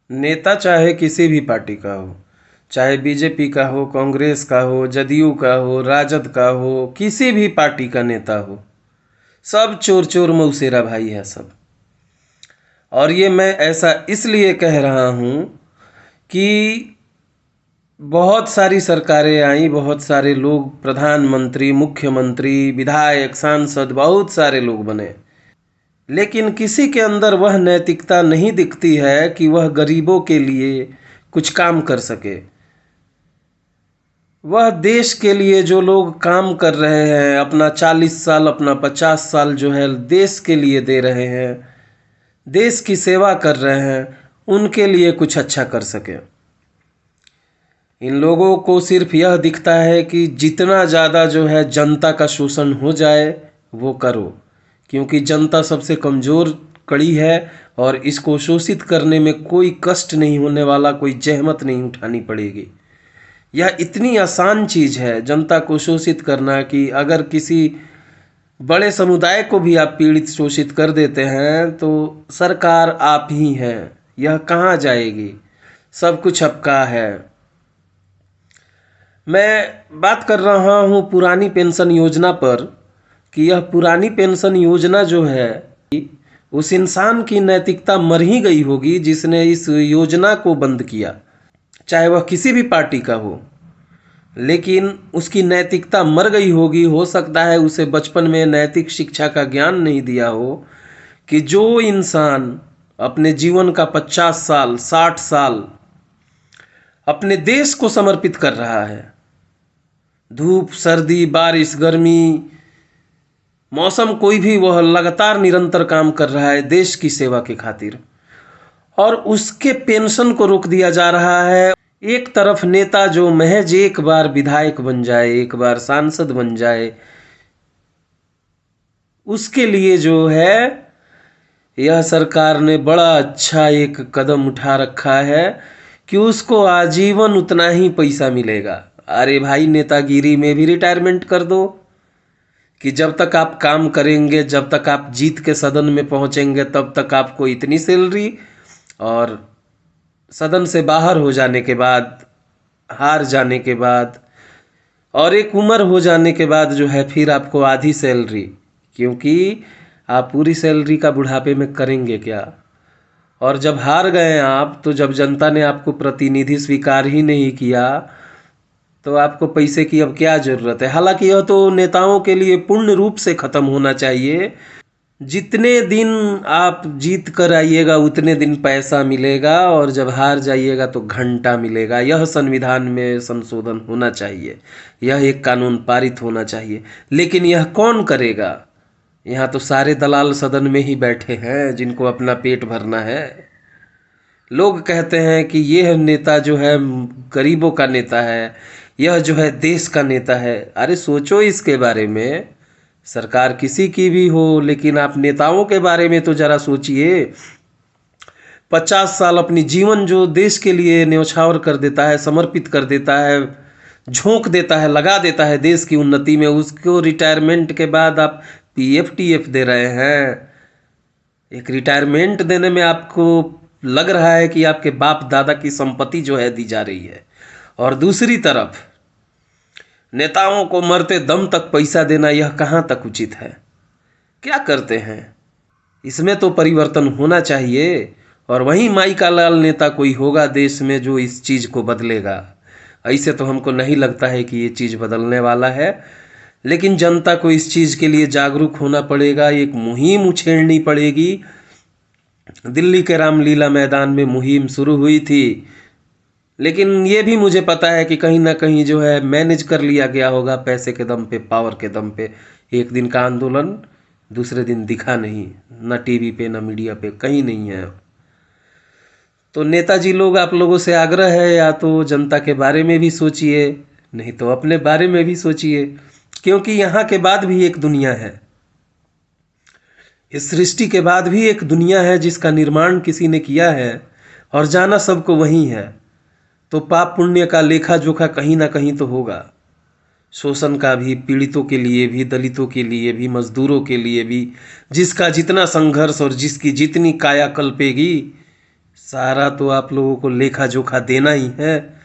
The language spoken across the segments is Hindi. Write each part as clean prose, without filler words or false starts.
नेता चाहे किसी भी पार्टी का हो, चाहे बीजेपी का हो, कांग्रेस का हो, जदयू का हो, राजद का हो, किसी भी पार्टी का नेता हो, सब चोर चोर मौसेरा भाई है सब। और ये मैं ऐसा इसलिए कह रहा हूँ कि बहुत सारी सरकारें आई, बहुत सारे लोग प्रधानमंत्री, मुख्यमंत्री, विधायक, सांसद, बहुत सारे लोग बने, लेकिन किसी के अंदर वह नैतिकता नहीं दिखती है कि वह गरीबों के लिए कुछ काम कर सके। वह देश के लिए जो लोग काम कर रहे हैं, अपना 40 साल, अपना 50 साल जो है देश के लिए दे रहे हैं, देश की सेवा कर रहे हैं, उनके लिए कुछ अच्छा कर सके। इन लोगों को सिर्फ यह दिखता है कि जितना ज़्यादा जो है जनता का शोषण हो जाए वो करो, क्योंकि जनता सबसे कमज़ोर कड़ी है और इसको शोषित करने में कोई कष्ट नहीं होने वाला, कोई जहमत नहीं उठानी पड़ेगी। यह इतनी आसान चीज़ है जनता को शोषित करना कि अगर किसी बड़े समुदाय को भी आप पीड़ित शोषित कर देते हैं तो सरकार आप ही हैं, यह कहाँ जाएगी, सब कुछ आपका है। मैं बात कर रहा हूँ पुरानी पेंशन योजना पर कि यह पुरानी पेंशन योजना जो है, उस इंसान की नैतिकता मर ही गई होगी जिसने इस योजना को बंद किया, चाहे वह किसी भी पार्टी का हो, लेकिन उसकी नैतिकता मर गई होगी। हो सकता है उसे बचपन में नैतिक शिक्षा का ज्ञान नहीं दिया हो कि जो इंसान अपने जीवन का 50 साल, 60 साल अपने देश को समर्पित कर रहा है, धूप, सर्दी, बारिश, गर्मी, मौसम कोई भी, वह लगातार निरंतर काम कर रहा है देश की सेवा के खातिर, और उसके पेंशन को रोक दिया जा रहा है। एक तरफ नेता जो महज एक बार विधायक बन जाए, एक बार सांसद बन जाए, उसके लिए जो है यह सरकार ने बड़ा अच्छा एक कदम उठा रखा है कि उसको आजीवन उतना ही पैसा मिलेगा। अरे भाई, नेतागिरी में भी रिटायरमेंट कर दो कि जब तक आप काम करेंगे, जब तक आप जीत के सदन में पहुंचेंगे, तब तक आपको इतनी सैलरी, और सदन से बाहर हो जाने के बाद, हार जाने के बाद और एक उम्र हो जाने के बाद जो है फिर आपको आधी सैलरी, क्योंकि आप पूरी सैलरी का बुढ़ापे में करेंगे क्या। और जब हार गए आप, तो जब जनता ने आपको प्रतिनिधि स्वीकार ही नहीं किया, तो आपको पैसे की अब क्या ज़रूरत है। हालांकि यह तो नेताओं के लिए पूर्ण रूप से ख़त्म होना चाहिए। जितने दिन आप जीत कर आइएगा उतने दिन पैसा मिलेगा, और जब हार जाइएगा तो घंटा मिलेगा। यह संविधान में संशोधन होना चाहिए, यह एक कानून पारित होना चाहिए। लेकिन यह कौन करेगा? यहाँ तो सारे दलाल सदन में ही बैठे हैं जिनको अपना पेट भरना है। लोग कहते हैं कि यह नेता जो है गरीबों का नेता है, यह जो है देश का नेता है। अरे सोचो इसके बारे में। सरकार किसी की भी हो, लेकिन आप नेताओं के बारे में तो जरा सोचिए। 50 साल अपनी जीवन जो देश के लिए न्यौछावर कर देता है, समर्पित कर देता है, झोंक देता है, लगा देता है देश की उन्नति में, उसको रिटायरमेंट के बाद आप पीएफ टीएफ दे रहे हैं। एक रिटायरमेंट देने में आपको लग रहा है कि आपके बाप दादा की संपत्ति जो है दी जा रही है, और दूसरी तरफ नेताओं को मरते दम तक पैसा देना, यह कहाँ तक उचित है? क्या करते हैं? इसमें तो परिवर्तन होना चाहिए, और वहीं माई का लाल नेता कोई होगा देश में जो इस चीज़ को बदलेगा। ऐसे तो हमको नहीं लगता है कि ये चीज़ बदलने वाला है, लेकिन जनता को इस चीज़ के लिए जागरूक होना पड़ेगा, एक मुहिम उछेड़नी पड़ेगी। दिल्ली के रामलीला मैदान में मुहिम शुरू हुई थी, लेकिन ये भी मुझे पता है कि कहीं ना कहीं जो है मैनेज कर लिया गया होगा, पैसे के दम पे, पावर के दम पे। एक दिन का आंदोलन दूसरे दिन दिखा नहीं, न टीवी पे, न मीडिया पे, कहीं नहीं है। तो नेताजी लोग, आप लोगों से आग्रह है, या तो जनता के बारे में भी सोचिए, नहीं तो अपने बारे में भी सोचिए, क्योंकि यहाँ के बाद भी एक दुनिया है। इस सृष्टि के बाद भी एक दुनिया है जिसका निर्माण किसी ने किया है, और जाना सबको वही है। तो पाप पुण्य का लेखा जोखा कहीं ना कहीं तो होगा। शोषण का भी, पीड़ितों के लिए भी, दलितों के लिए भी, मजदूरों के लिए भी, जिसका जितना संघर्ष और जिसकी जितनी काया कल्पेगी, सारा तो आप लोगों को लेखा जोखा देना ही है।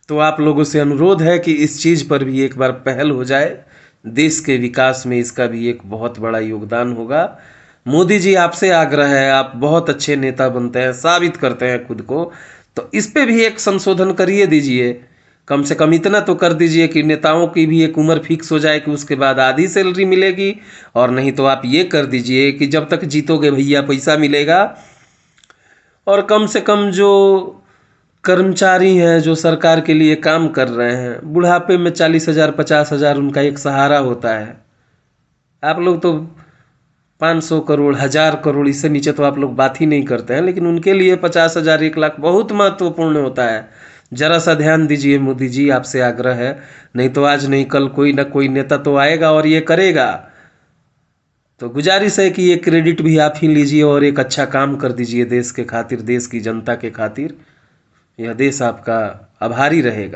तो आप लोगों से अनुरोध है कि इस चीज़ पर भी एक बार पहल हो जाए। देश के विकास में इसका भी एक बहुत बड़ा योगदान होगा। मोदी जी, आपसे आग्रह है, आप बहुत अच्छे नेता बनते हैं, साबित करते हैं खुद को, तो इस पे भी एक संशोधन करिए दीजिए। कम से कम इतना तो कर दीजिए कि नेताओं की भी एक उम्र फिक्स हो जाए कि उसके बाद आधी सैलरी मिलेगी। और नहीं तो आप ये कर दीजिए कि जब तक जीतोगे भैया पैसा मिलेगा। और कम से कम जो कर्मचारी हैं, जो सरकार के लिए काम कर रहे हैं, बुढ़ापे में 40,000 50,000 उनका एक सहारा होता है। आप लोग तो 500 करोड़ 1000 करोड़ इससे नीचे तो आप लोग बात ही नहीं करते हैं, लेकिन उनके लिए 50,000 1 लाख बहुत महत्वपूर्ण होता है। जरा सा ध्यान दीजिए मोदी जी, आपसे आग्रह है। नहीं तो आज नहीं कल कोई ना कोई नेता तो आएगा और ये करेगा। तो गुजारिश है कि ये क्रेडिट भी आप ही लीजिए और एक अच्छा काम कर दीजिए देश के खातिर, देश की जनता के खातिर। यह देश आपका आभारी रहेगा।